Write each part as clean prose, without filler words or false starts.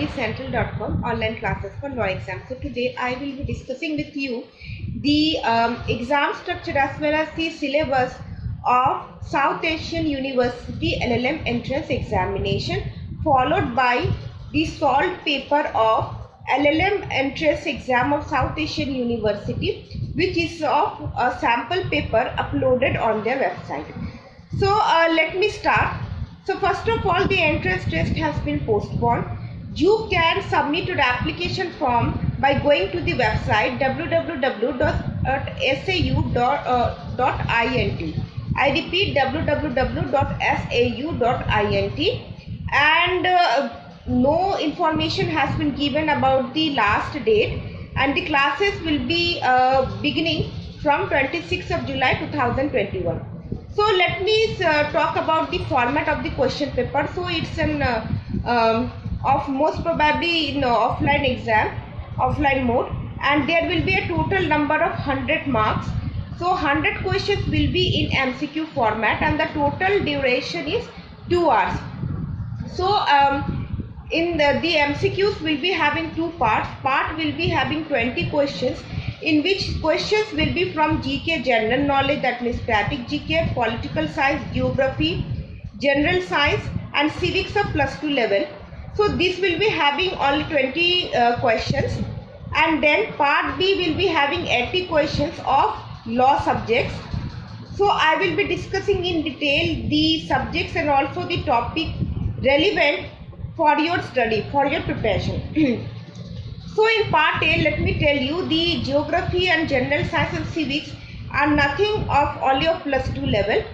IITcentral.com online classes for law exams. So today I will be discussing with you the exam structure as well as the syllabus of South Asian University LLM entrance examination, followed by the solved paper of LLM entrance exam of South Asian University, which is of a sample paper uploaded on their website. So let me start. So first of all, the entrance test has been postponed. You can submit your application form by going to the website www.sau.int. I repeat, www.sau.int, and no information has been given about the last date, and the classes will be beginning from 26th of July 2021. So let me talk about the format of the question paper. So it's an of most probably in offline exam, offline mode, and there will be a total number of 100 marks. So 100 questions will be in MCQ format, and the total duration is 2 hours. So in the MCQs will be having two parts. Part will be having 20 questions, in which questions will be from GK, general knowledge, that means static GK, political science, geography, general science, and civics of +2 level. So this will be having only 20 questions, and then part B will be having 80 questions of law subjects. So I will be discussing in detail the subjects and also the topic relevant for your study, for your preparation. So in part A, let me tell you, the geography and general science and civics are nothing of only of +2 level.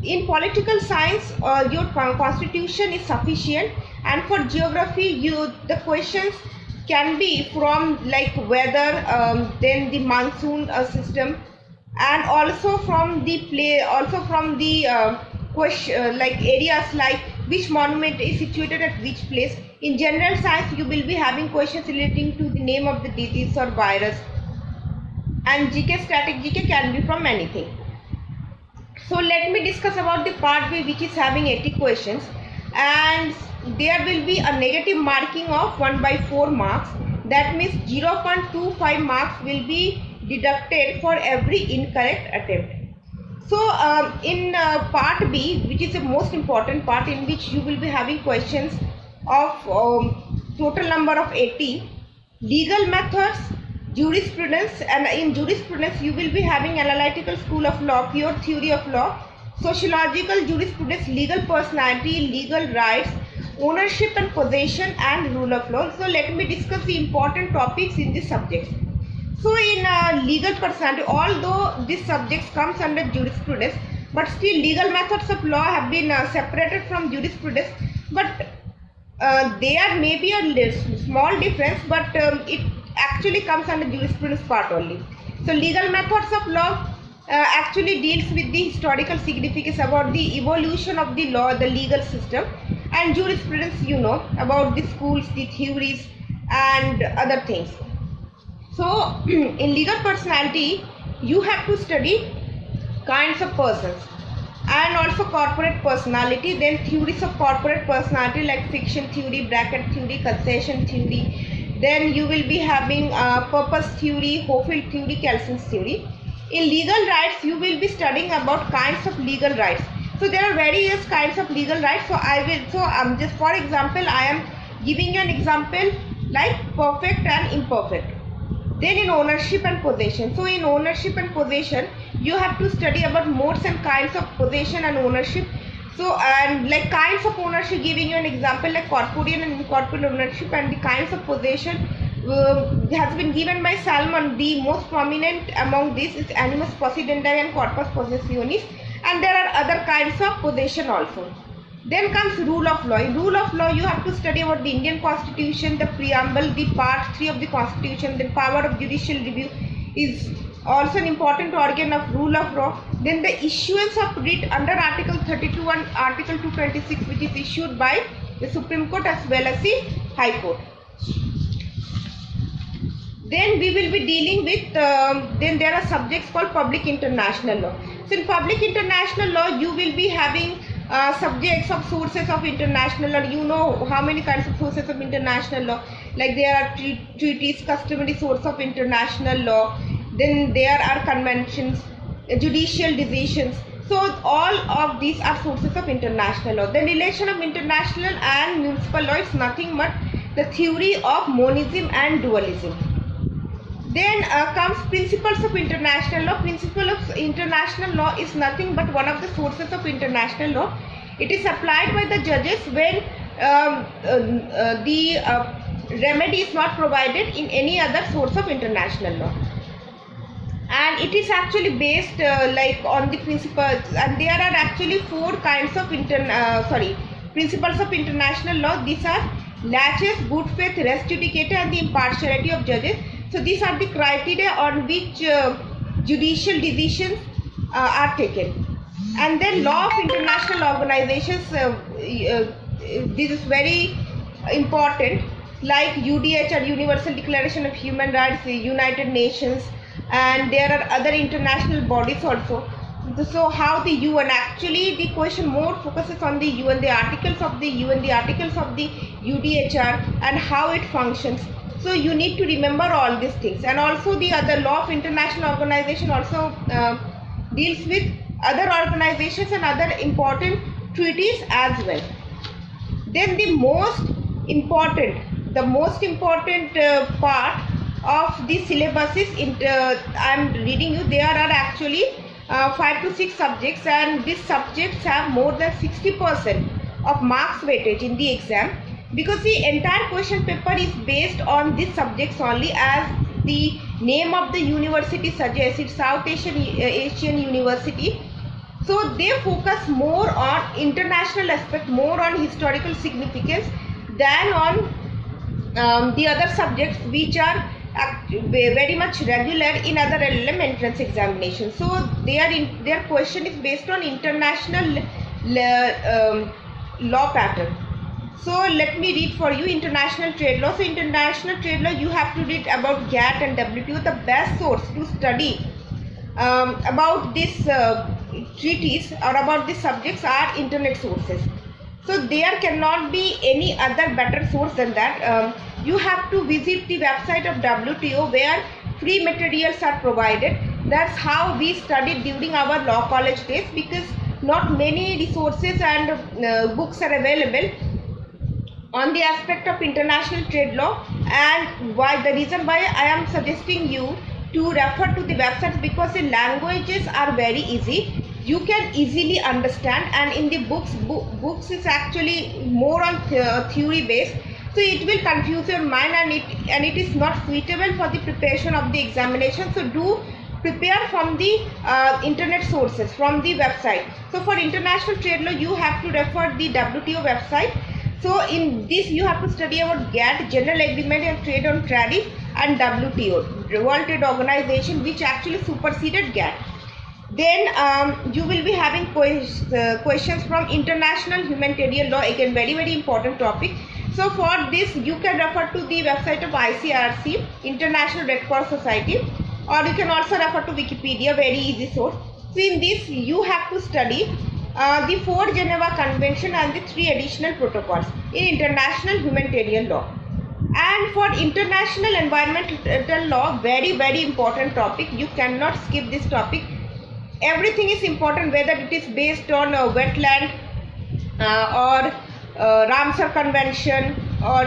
In political science, your constitution is sufficient, and for geography, the questions can be from like weather, then the monsoon system, and also from the question like areas like which monument is situated at which place. In general science, you will be having questions relating to the name of the disease or virus, and GK, static GK can be from anything. So let me discuss about the part B, which is having 80 questions, and there will be a negative marking of 1/4 marks. That means 0.25 marks will be deducted for every incorrect attempt. So in part B, which is the most important part, in which you will be having questions of total number of 80, legal methods, jurisprudence, and in jurisprudence you will be having analytical school of law, pure theory of law, sociological jurisprudence, legal personality, legal rights, ownership and possession, and rule of law. So let me discuss the important topics in this subject. So in legal personality, although this subject comes under jurisprudence, but still legal methods of law have been separated from jurisprudence, but there may be a small difference, but it actually comes under jurisprudence part only. So legal methods of law actually deals with the historical significance about the evolution of the law, the legal system, and jurisprudence, you know, about the schools, the theories, and other things. So in legal personality, you have to study kinds of persons and also corporate personality, then theories of corporate personality like fiction theory, bracket theory, concession theory. Then you will be having purpose theory, Hofield theory, Kelsen's theory. In legal rights, you will be studying about kinds of legal rights. So there are various kinds of legal rights. So just for example, I am giving you an example like perfect and imperfect. Then in ownership and possession. So in ownership and possession, you have to study about modes and kinds of possession and ownership. So and like kinds of ownership, giving you an example like corporeal and incorporeal ownership, and the kinds of possession has been given by Salmon. The most prominent among these is animus possidendi and corpus possessionis, and there are other kinds of possession also. Then comes rule of law. In rule of law, you have to study about the Indian Constitution, the preamble, the part 3 of the Constitution. Then power of judicial review is also an important organ of rule of law. Then the issuance of writ under Article 32 and Article 226, which is issued by the Supreme Court as well as the High Court. Then we will be dealing with, then there are subjects called public international law. So in public international law, you will be having subjects of sources of international law. You know how many kinds of sources of international law, like there are treaties, customary source of international law, then there are conventions, judicial decisions. So all of these are sources of international law. The relation of international and municipal law is nothing but the theory of monism and dualism. Then comes principles of international law. Principle of international law is nothing but one of the sources of international law. It is applied by the judges when the remedy is not provided in any other source of international law. And it is actually based like on the principles, and there are actually four kinds of principles of international law. These are laches, good faith, res judicata, and the impartiality of judges. So these are the criteria on which judicial decisions are taken. And then law of international organizations, this is very important, like UDH or Universal Declaration of Human Rights, the United Nations, and there are other international bodies also. So how the UN, actually the question more focuses on the UN, the articles of the UN, the articles of the UDHR, and how it functions. So you need to remember all these things. And also the other law of international organization also deals with other organizations and other important treaties as well. Then the most important part of the syllabus is, I am reading you, there are actually 5 to 6 subjects, and these subjects have more than 60% of marks weightage in the exam, because the entire question paper is based on these subjects only. As the name of the university suggests, it's South Asian University. So they focus more on international aspect, more on historical significance than on the other subjects which are very much regular in other LLM entrance examinations. So their question is based on international law pattern. So let me read for you international trade law. So international trade law, you have to read about GATT and WTO. The best source to study about this treaties or about these subjects are internet sources. So there cannot be any other better source than that. You have to visit the website of WTO, where free materials are provided. That's how we studied during our law college days, because not many resources and books are available on the aspect of international trade law. And why, the reason why I am suggesting you to refer to the websites, because the languages are very easy, you can easily understand, and in the books is actually more on theory based, so it will confuse your mind, and it is not suitable for the preparation of the examination. So do prepare from the internet sources, from the website. So for international trade law, you have to refer the WTO website. So in this you have to study about GATT, General Agreement on Trade on Tariff, and WTO, World Trade Organization, which actually superseded GATT. Then you will be having questions from international humanitarian law, again very important topic. So for this you can refer to the website of ICRC, International Red Cross Society, or you can also refer to Wikipedia, very easy source. So in this you have to study the 4 Geneva Convention and the 3 additional protocols in international humanitarian law. And for international environmental law, very important topic, you cannot skip this topic. Everything is important, whether it is based on wetland or Ramsar Convention or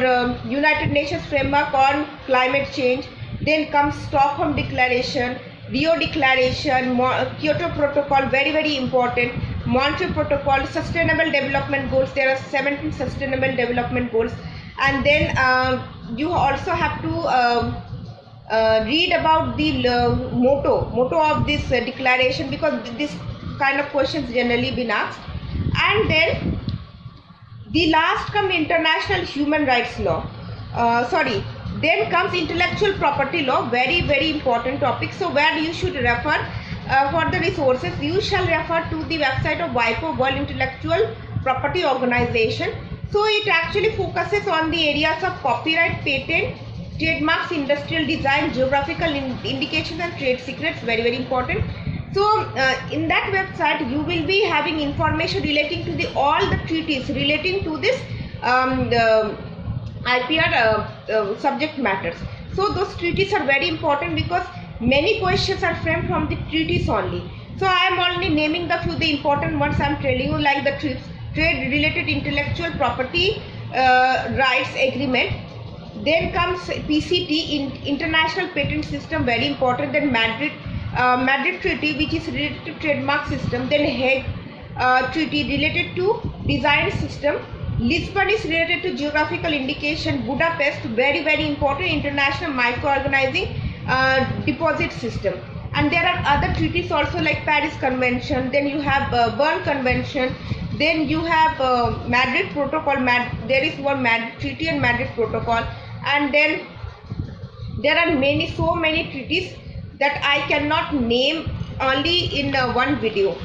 United Nations Framework on Climate Change. Then comes Stockholm Declaration, Rio Declaration, Kyoto Protocol, very important, Montreal Protocol, Sustainable Development Goals. There are 17 Sustainable Development Goals. And then you also have to read about the motto of this declaration, because this kind of questions generally been asked. And then the last come international human rights law, then comes intellectual property law, very important topic. So where you should refer for the resources, you shall refer to the website of WIPO, World Intellectual Property Organization. So it actually focuses on the areas of copyright, patent, trademarks, industrial design, geographical indications, and trade secrets, very important. So in that website you will be having information relating to all the treaties relating to this the IPR subject matters. So those treaties are very important because many questions are framed from the treaties only. So I am only naming the few the important ones I am telling you, like the trade related intellectual property rights agreement. Then comes PCT, International Patent System, very important. Then Madrid Treaty, which is related to trademark system. Then Hague Treaty related to design system. Lisbon is related to geographical indication. Budapest, very important, international microorganizing deposit system. And there are other treaties also, like Paris Convention. Then you have Berne Convention. Then you have Madrid Protocol. There is one Madrid Treaty and Madrid Protocol. And then there are so many treaties that I cannot name only in one video.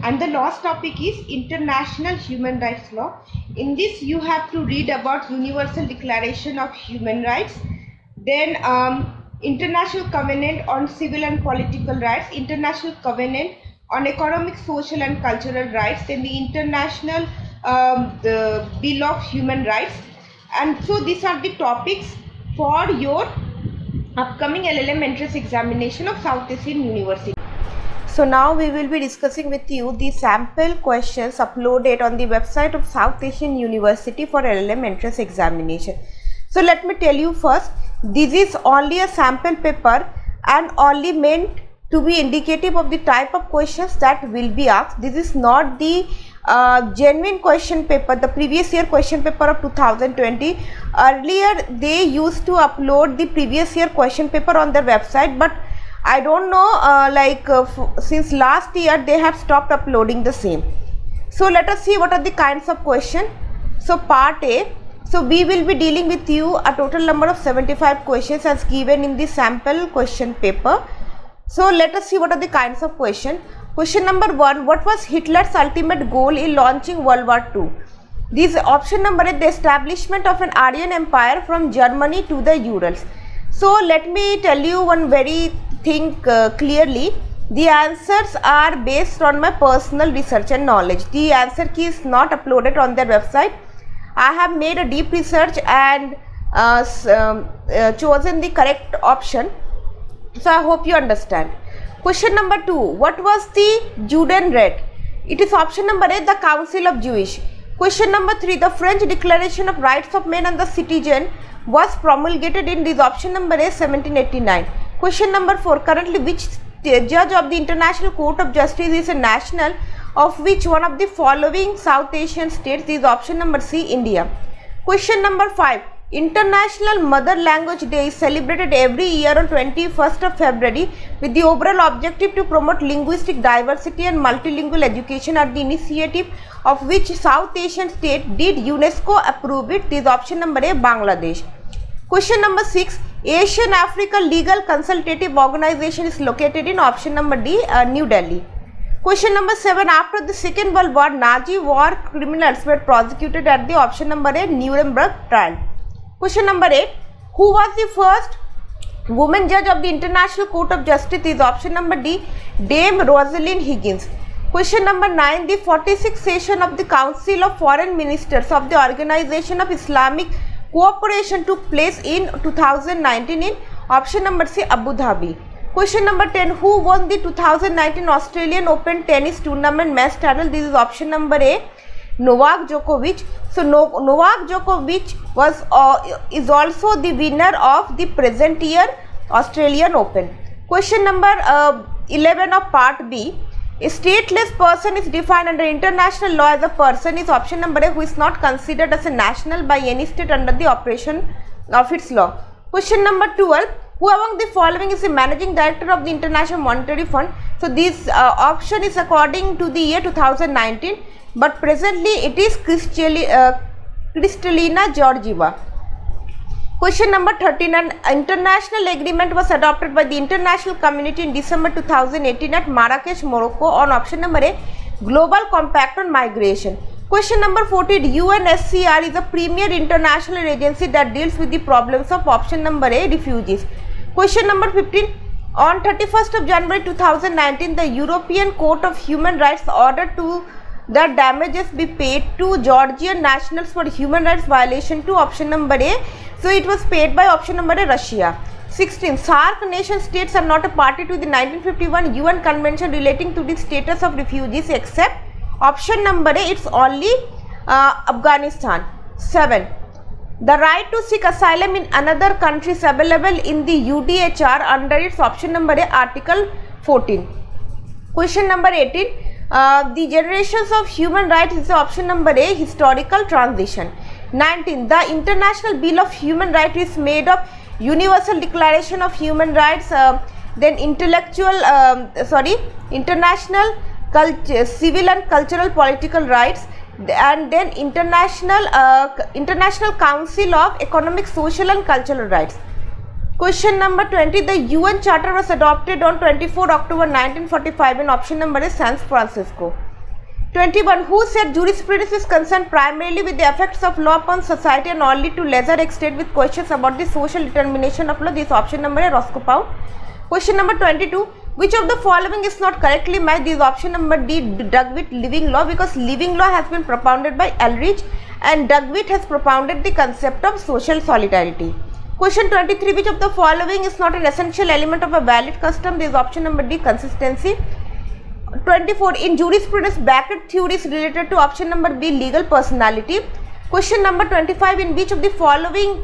And the last topic is international human rights law. In this you have to read about Universal Declaration of Human Rights, then International Covenant on Civil and Political Rights, International Covenant on Economic, Social and Cultural Rights, then the International the Bill of Human Rights. And so these are the topics for your upcoming LLM entrance examination of South Asian University. So now we will be discussing with you the sample questions uploaded on the website of South Asian University for LLM entrance examination. So let me tell you first, this is only a sample paper and only meant to be indicative of the type of questions that will be asked. This is not the genuine question paper, the previous year question paper of 2020. Earlier they used to upload the previous year question paper on their website, but I don't know, since last year they have stopped uploading the same. So let us see what are the kinds of question. So part A, so we will be dealing with you a total number of 75 questions as given in the sample question paper. So let us see what are the kinds of question. Question number 1, what was Hitler's ultimate goal in launching World War II? This option number is the establishment of an Aryan Empire from Germany to the Urals. So let me tell you one very thing clearly. The answers are based on my personal research and knowledge. The answer key is not uploaded on their website. I have made a deep research and chosen the correct option. So I hope you understand. Question number 2, what was the Judenrat? It is option number A, the Council of Jewish. Question number 3, the French Declaration of Rights of Man and the Citizen was promulgated in this option number A, 1789. Question number 4, currently which judge of the International Court of Justice is a national of which one of the following South Asian states? Is option number C, India. Question number 5, International Mother Language Day is celebrated every year on 21st of February with the overall objective to promote linguistic diversity and multilingual education at the initiative of which South Asian state did UNESCO approve it? This is option number A, Bangladesh. Question number 6, Asian Africa Legal Consultative Organization is located in option number D, New Delhi. Question number 7, after the Second World War, Nazi war criminals were prosecuted at the option number A, Nuremberg trial. Question number 8, who was the first woman judge of the International Court of Justice? Is option number D, Dame Rosalind Higgins. Question number 9, the 46th session of the Council of Foreign Ministers of the Organization of Islamic Cooperation took place in 2019 in option number C, Abu Dhabi. Question number 10, who won the 2019 Australian Open tennis tournament match title? This is option number A, Novak Djokovic. So Novak Djokovic is also the winner of the present year Australian Open. Question number 11 of part B, a stateless person is defined under international law as a person. Is option number A, who is not considered as a national by any state under the operation of its law. Question number 12, who among the following is the managing director of the International Monetary Fund? So this option is according to the year 2019, but presently it is Kristalina Georgieva. Question number 13, an international agreement was adopted by the international community in December 2018 at Marrakesh, Morocco on option number A, Global Compact on Migration. Question number 14, UNHCR is a premier international agency that deals with the problems of option number A, refugees. Question number 15, On 31st of January 2019, the European Court of Human Rights ordered to the damages be paid to Georgian nationals for human rights violation to option number A. So it was paid by option number A, Russia. 16. SAARC nation states are not a party to the 1951 UN Convention relating to the status of refugees except option number A, it's only Afghanistan. 7. The right to seek asylum in another country is available in the UDHR under its option number A, Article 14. Question number 18. The generations of human rights is option number A, historical transition. 19. The International Bill of Human Rights is made of Universal Declaration of Human Rights, then international civil and cultural political rights, and then International Council of Economic, Social and Cultural Rights. Question number 20. The UN Charter was adopted on 24 October 1945 in option number A, San Francisco. 21. Who said jurisprudence is concerned primarily with the effects of law upon society and only to lesser extent with questions about the social determination of law? This option number A, Roscoe Pound. Question number 22. Which of the following is not correctly matched? This option number D, Dugwitt living law, because living law has been propounded by Eldridge and Dugwitt has propounded the concept of social solidarity. Question 23. Which of the following is not an essential element of a valid custom? This is option number D, consistency. 24. In jurisprudence, Beckett theory is related to option number B, legal personality. Question number 25. In which of the following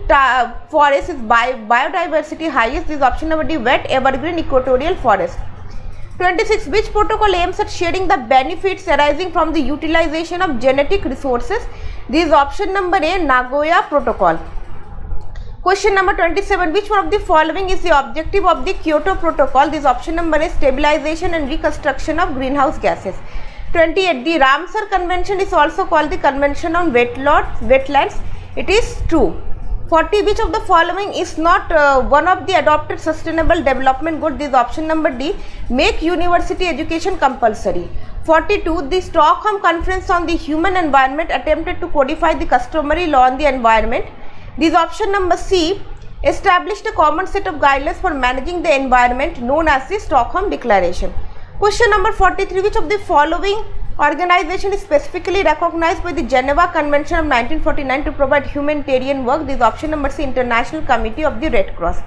forest is biodiversity highest? This is option number D, wet evergreen equatorial forest. 26. Which protocol aims at sharing the benefits arising from the utilization of genetic resources? This is option number A, Nagoya Protocol. Question number 27. Which one of the following is the objective of the Kyoto Protocol? This option number is stabilization and reconstruction of greenhouse gases. 28. The Ramsar Convention is also called the Convention on Wetlands. It is true. 40. Which of the following is not one of the adopted sustainable development goals? This option number D, make university education compulsory. 42. The Stockholm Conference on the Human Environment attempted to codify the customary law on the environment. This option number C, established a common set of guidelines for managing the environment known as the Stockholm Declaration. Question number 43. Which of the following organization is specifically recognized by the Geneva Convention of 1949 to provide humanitarian work? This option number C, International Committee of the Red Cross.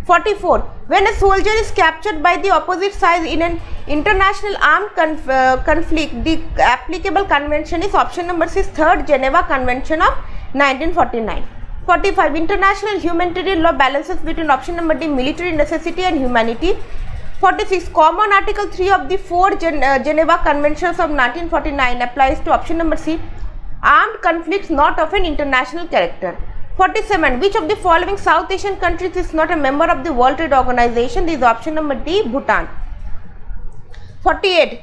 44. When a soldier is captured by the opposite side in an international armed conflict, the applicable convention is option number C, Third Geneva Convention of 1949. 45. International humanitarian law balances between option number D, military necessity and humanity. 46. Common Article 3 of the 4 Geneva Conventions of 1949 applies to option number C, armed conflicts not of an international character. 47. Which of the following South Asian countries is not a member of the World Trade Organization? This is option number D, Bhutan. 48.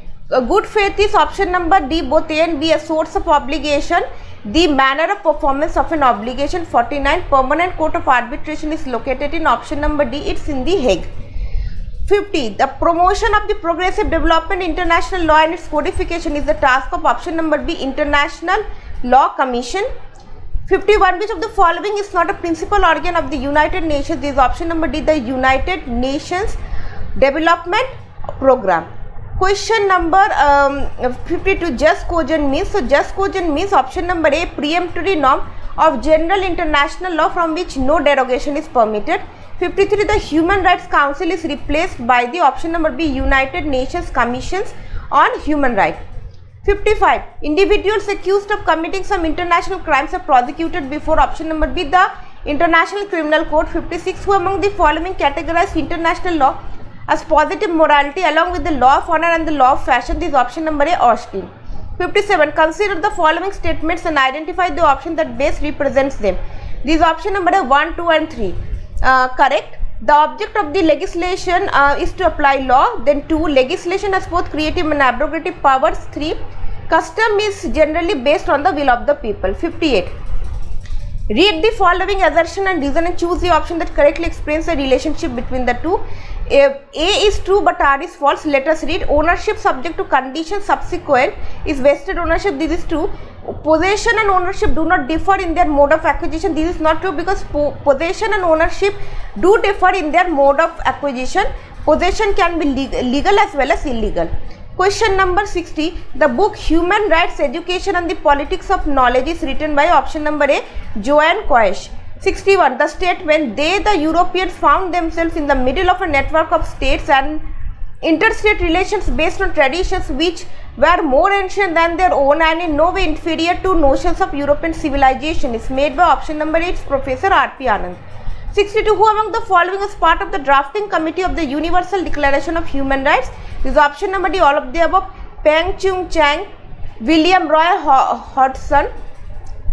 Good faith is option number D, both A and B, a source of obligation. The manner of performance of an obligation. 49. Permanent court of arbitration is located in option number D, it's in The Hague. 50. The promotion of the progressive development, international law and its codification is the task of option number B, International Law Commission. 51. Which of the following is not a principal organ of the United Nations? This is option number D, the United Nations Development Program. Question number 52. Just cogent means. So just cogent means option number A, preemptory norm of general international law from which no derogation is permitted. 53. The Human Rights Council is replaced by the option number B, United Nations Commissions on Human Rights. 55. Individuals accused of committing some international crimes are prosecuted before option number B, the International Criminal Court. 56. Who among the following categorized international law as positive morality along with the law of honor and the law of fashion? This is option number A, Austin. 57. Consider the following statements and identify the option that best represents them. This is option number A, 1, 2 and 3. Correct. The object of the legislation is to apply law. Then 2. Legislation has both creative and abrogative powers. 3. Custom is generally based on the will of the people. 58. Read the following assertion and reason and choose the option that correctly explains the relationship between the two. A is true but R is false. Let us read. Ownership subject to conditions subsequent is vested ownership. This is true. Possession and ownership do not differ in their mode of acquisition. This is not true because possession and ownership do differ in their mode of acquisition. Possession can be legal as well as illegal. Question number 60. The book Human Rights, Education and the Politics of Knowledge is written by option number A, Joan Coesh. 61. The statement, the Europeans found themselves in the middle of a network of states and interstate relations based on traditions which were more ancient than their own and in no way inferior to notions of European civilization, is made by option number 8, Professor R.P. Anand. 62. Who among the following is part of the drafting committee of the Universal Declaration of Human Rights? Is option number D, all of the above. Peng Chung Chang, William Roy Hodgson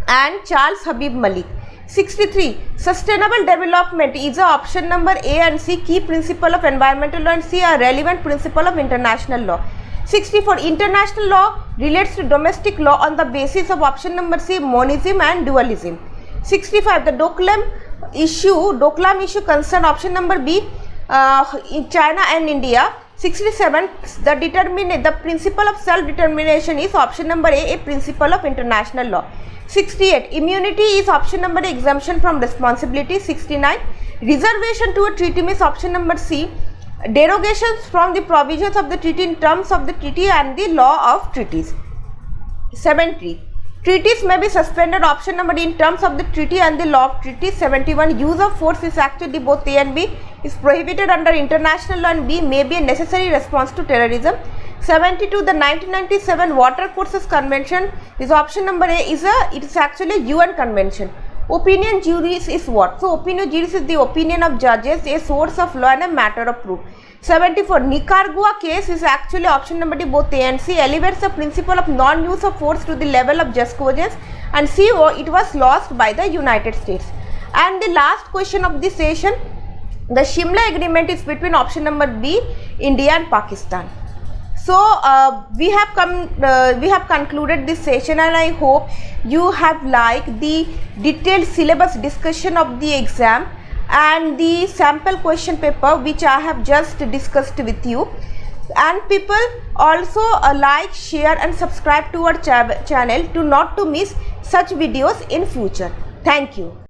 and Charles Habib Malik. 63. Sustainable development is a option number A and C, key principle of environmental law, and C, a relevant principle of international law. 64. International law relates to domestic law on the basis of option number C, monism and dualism. 65. The Doklam issue concerned option number B, in China and India. 67. The principle of self-determination is option number A principle of international law. 68. Immunity is option number A, exemption from responsibility. 69. Reservation to a treaty means option number C, derogations from the provisions of the treaty in terms of the treaty and the law of treaties. 70. Treaties may be suspended, option number D, in terms of the treaty and the law of treaty. 71. Use of force is actually both A and B, is prohibited under international law, and B may be a necessary response to terrorism. 72. The 1997 Water Courses Convention is option number A, it is actually a UN convention. Opinion juris is what? So opinion juris is the opinion of judges, a source of law and a matter of proof. 74. Nicaragua case is actually option number D, both A and C, elevates the principle of non-use of force to the level of just cause, and C, it was lost by the United States. And the last question of this session, the Shimla Agreement is between option number B, India and Pakistan. So we have concluded this session, and I hope you have liked the detailed syllabus discussion of the exam and the sample question paper which I have just discussed with you. And people also like, share and subscribe to our channel to not to miss such videos in future. Thank you.